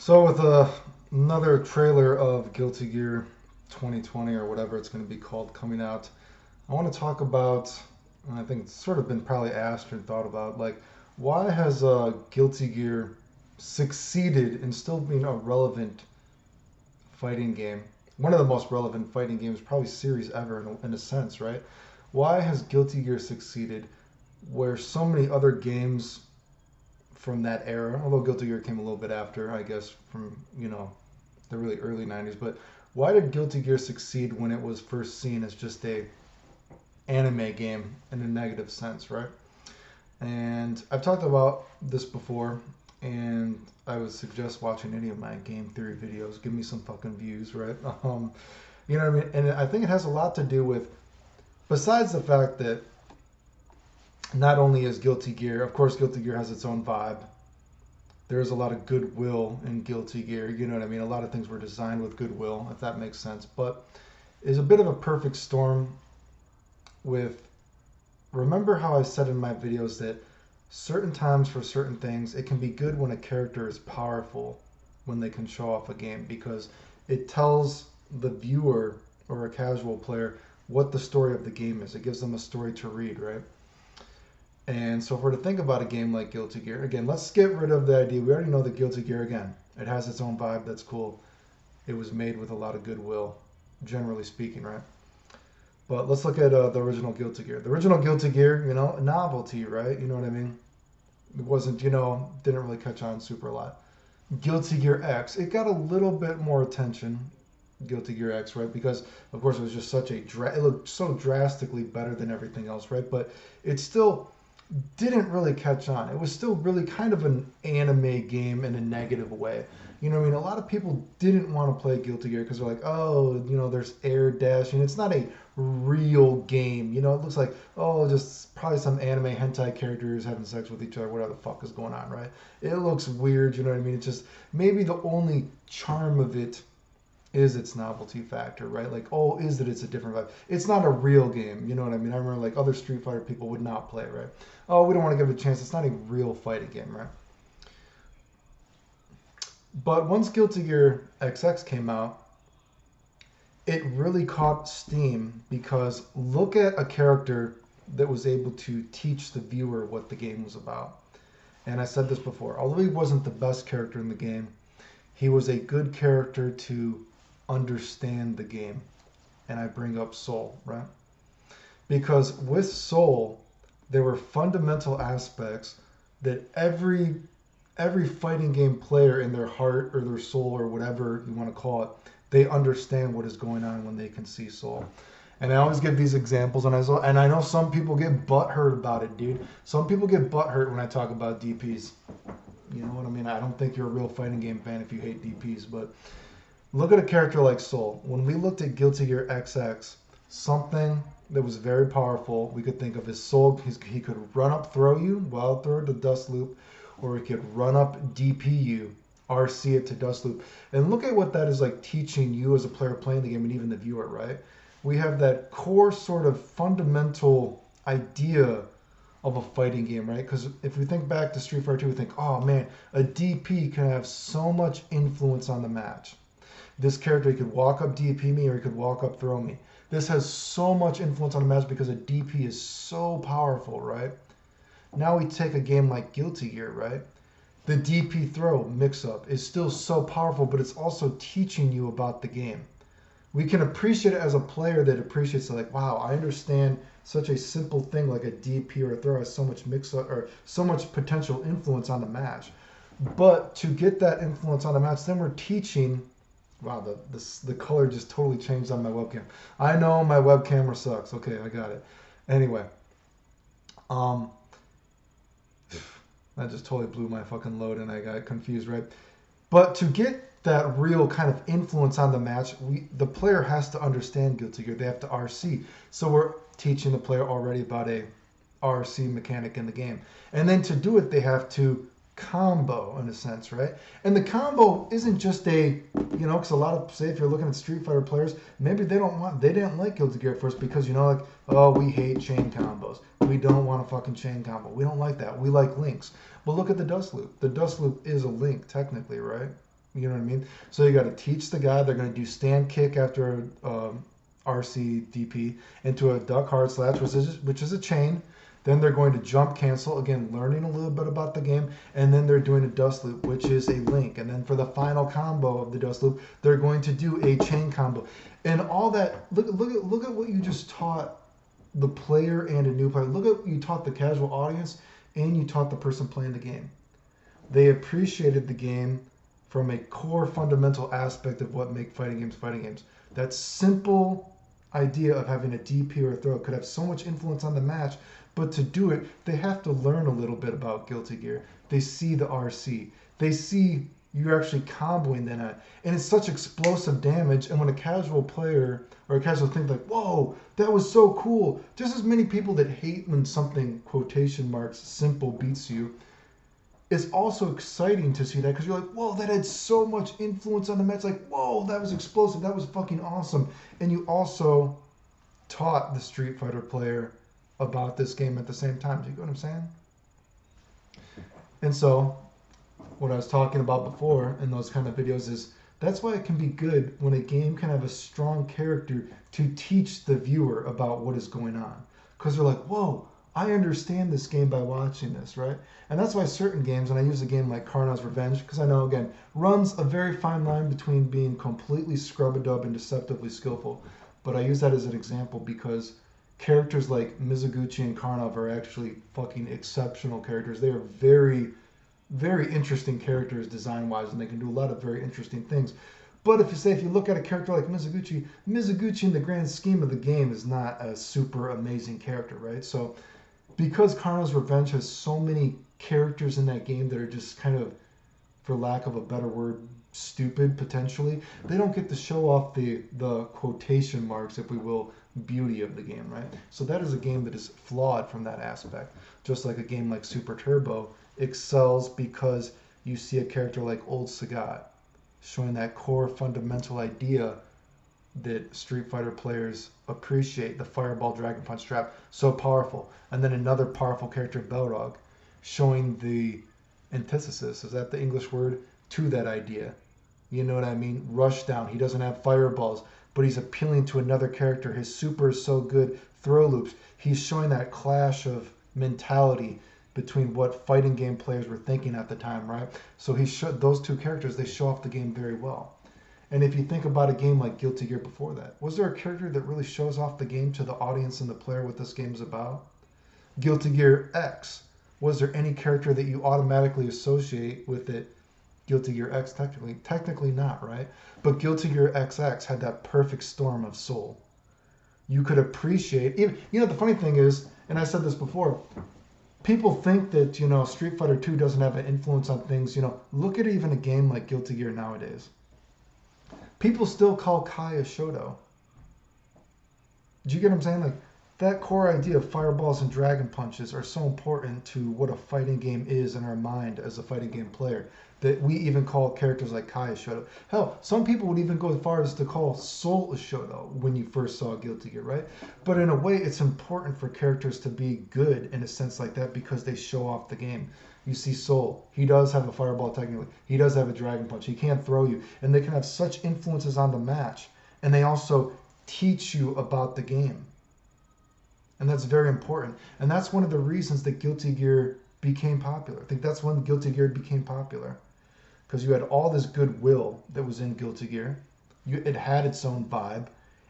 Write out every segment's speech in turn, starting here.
So with another trailer of Guilty Gear 2020 or whatever it's going to be called coming out, I want to talk about, and I think it's sort of been probably asked or thought about, like why has Guilty Gear succeeded in still being a relevant fighting game? One of the most relevant fighting games, probably series ever in a sense, right? Why has Guilty Gear succeeded where so many other games from that era, although Guilty Gear came a little bit after, I guess, from, the really early 90s. But why did Guilty Gear succeed when it was first seen as just a anime game in a negative sense, right? And I've talked about this before, and I would suggest watching any of my game theory videos. Give me some fucking views, right? You know what I mean? And I think it has a lot to do with, besides the fact that not only is Guilty Gear, of course, Guilty Gear has its own vibe. There's a lot of goodwill in Guilty Gear. You know what I mean? A lot of things were designed with goodwill, if that makes sense. But is a bit of a perfect storm with. Remember how I said in my videos that certain times for certain things, it can be good when a character is powerful when they can show off a game because it tells the viewer or a casual player what the story of the game is. It gives them a story to read, right? And so if we're to think about a game like Guilty Gear, again, let's get rid of the idea. We already know that Guilty Gear, again, it has its own vibe. That's cool. It was made with a lot of goodwill, generally speaking, right? But let's look at the original Guilty Gear. The original Guilty Gear, novelty, right? You know what I mean? It wasn't, didn't really catch on super a lot. Guilty Gear X, it got a little bit more attention. Guilty Gear X, right? Because of course it was just such a it looked so drastically better than everything else, right? But it still didn't really catch on. It was still really kind of an anime game in a negative way. You know what I mean? A lot of people didn't want to play Guilty Gear because they're like, oh, there's air dashing. It's not a real game. It looks like, oh, just probably some anime hentai characters having sex with each other, whatever the fuck is going on, right? It looks weird, you know what I mean? It's just maybe the only charm of it is its novelty factor, right? Like, oh, is that it's a different vibe. It's not a real game, you know what I mean? I remember like other Street Fighter people would not play, right? Oh, we don't want to give it a chance. It's not a real fighting game, right? But once Guilty Gear XX came out, it really caught steam because look at a character that was able to teach the viewer what the game was about. And I said this before, although he wasn't the best character in the game, he was a good character to understand the game. And I bring up Soul, right? Because with Soul, there were fundamental aspects that every fighting game player in their heart or their soul or whatever you want to call it, they understand what is going on when they can see Soul. And I always give these examples, and I know some people get butthurt about it, dude. Some people get butthurt when I talk about DPs. You know what I mean? I don't think you're a real fighting game fan if you hate DPs, but look at a character like Soul. When we looked at Guilty Gear XX, something that was very powerful we could think of is Soul. He could run up, throw you, wild throw to dust loop, or he could run up, DP you, RC it to dust loop. And look at what that is like teaching you as a player playing the game and even the viewer, right? We have that core sort of fundamental idea of a fighting game, right? Because if we think back to Street Fighter 2, we think, oh man, a DP can have so much influence on the match. This character, he could walk up DP me or he could walk up throw me. This has so much influence on the match because a DP is so powerful, right? Now we take a game like Guilty Gear, right? The DP throw mix-up is still so powerful, but it's also teaching you about the game. We can appreciate it as a player that appreciates it, like, wow, I understand such a simple thing like a DP or a throw has so much mix-up or so much potential influence on the match. But to get that influence on the match, then we're teaching. Wow, the color just totally changed on my webcam. I know my web camera sucks. Okay, I got it. Anyway, that just totally blew my fucking load and I got confused, right? But to get that real kind of influence on the match, the player has to understand Guilty Gear. They have to RC. So we're teaching the player already about a RC mechanic in the game. And then to do it, they have to combo in a sense, right? And the combo isn't just because a lot of, say if you're looking at Street Fighter players, maybe they didn't like Guilty Gear at first because, like, oh, we hate chain combos. We don't want a fucking chain combo. We don't like that. We like links. But look at the dust loop. The dust loop is a link, technically, right? You know what I mean? So you got to teach the guy. They're going to do stand kick after RCDP into a duck hard slash, which is a chain. Then they're going to jump cancel, again, learning a little bit about the game. And then they're doing a dust loop, which is a link. And then for the final combo of the dust loop, they're going to do a chain combo. And all that, look at what you just taught the player and a new player. Look at what you taught the casual audience and you taught the person playing the game. They appreciated the game from a core fundamental aspect of what make fighting games fighting games. That simple idea of having a DP or a throw could have so much influence on the match, but to do it, they have to learn a little bit about Guilty Gear. They see the RC. They see you're actually comboing the net. And it's such explosive damage, and when a casual player or a casual thinks like, whoa, that was so cool. Just as many people that hate when something, quotation marks, simple beats you, it's also exciting to see that because you're like, whoa, that had so much influence on the match. Like, whoa, that was explosive. That was fucking awesome. And you also taught the Street Fighter player about this game at the same time. Do you get what I'm saying? And so, what I was talking about before in those kind of videos is that's why it can be good when a game can have a strong character to teach the viewer about what is going on. Because they're like, whoa, I understand this game by watching this, right? And that's why certain games, and I use a game like Karna's Revenge, because I know, again, runs a very fine line between being completely scrub-a-dub and deceptively skillful. But I use that as an example because characters like Mizuguchi and Karnov are actually fucking exceptional characters. They are very, very interesting characters design-wise, and they can do a lot of very interesting things. But if you look at a character like Mizuguchi in the grand scheme of the game is not a super amazing character, right? So because Karna's Revenge has so many characters in that game that are just kind of, for lack of a better word, stupid potentially, they don't get to show off the quotation marks, if we will, beauty of the game, right? So that is a game that is flawed from that aspect. Just like a game like Super Turbo excels because you see a character like Old Sagat showing that core fundamental idea that Street Fighter players appreciate, the Fireball Dragon Punch trap, so powerful. And then another powerful character, Belrog, showing the antithesis, is that the English word, to that idea. You know what I mean? Rushdown, he doesn't have fireballs, but he's appealing to another character. His super is so good, throw loops. He's showing that clash of mentality between what fighting game players were thinking at the time, right? So those two characters, they show off the game very well. And if you think about a game like Guilty Gear before that, was there a character that really shows off the game to the audience and the player what this game is about? Guilty Gear X, was there any character that you automatically associate with it? Guilty Gear X, technically not, right? But Guilty Gear XX had that perfect storm of soul. You could appreciate, even, the funny thing is, and I said this before, people think that, Street Fighter 2 doesn't have an influence on things, look at even a game like Guilty Gear nowadays. People still call Kai a Shoto. Do you get what I'm saying? Like, that core idea of fireballs and dragon punches are so important to what a fighting game is in our mind as a fighting game player that we even call characters like Kai a Shoto. Hell, some people would even go as far as to call Soul a Shoto when you first saw Guilty Gear, right? But in a way, it's important for characters to be good in a sense like that because they show off the game. You see Soul, he does have a fireball technically. He does have a dragon punch. He can't throw you. And they can have such influences on the match. And they also teach you about the game. And that's very important. And that's one of the reasons that Guilty Gear became popular. I think that's when Guilty Gear became popular. Because you had all this goodwill that was in Guilty Gear. It had its own vibe.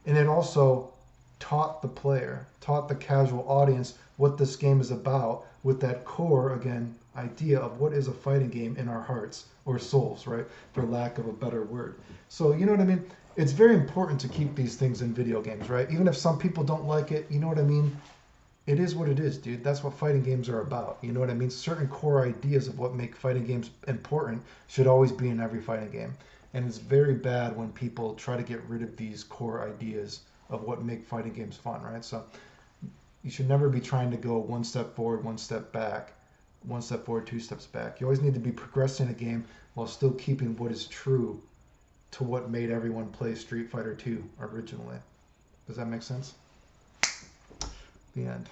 And it also taught the player, taught the casual audience what this game is about with that core, again, idea of what is a fighting game in our hearts or souls, right? For lack of a better word. So, you know what I mean? It's very important to keep these things in video games, right? Even if some people don't like it, you know what I mean? It is what it is, dude. That's what fighting games are about. You know what I mean? Certain core ideas of what make fighting games important should always be in every fighting game. And it's very bad when people try to get rid of these core ideas of what make fighting games fun, right? So you should never be trying to go one step forward, one step back, one step forward, two steps back. You always need to be progressing a game while still keeping what is true to what made everyone play Street Fighter 2 originally. Does that make sense? The end.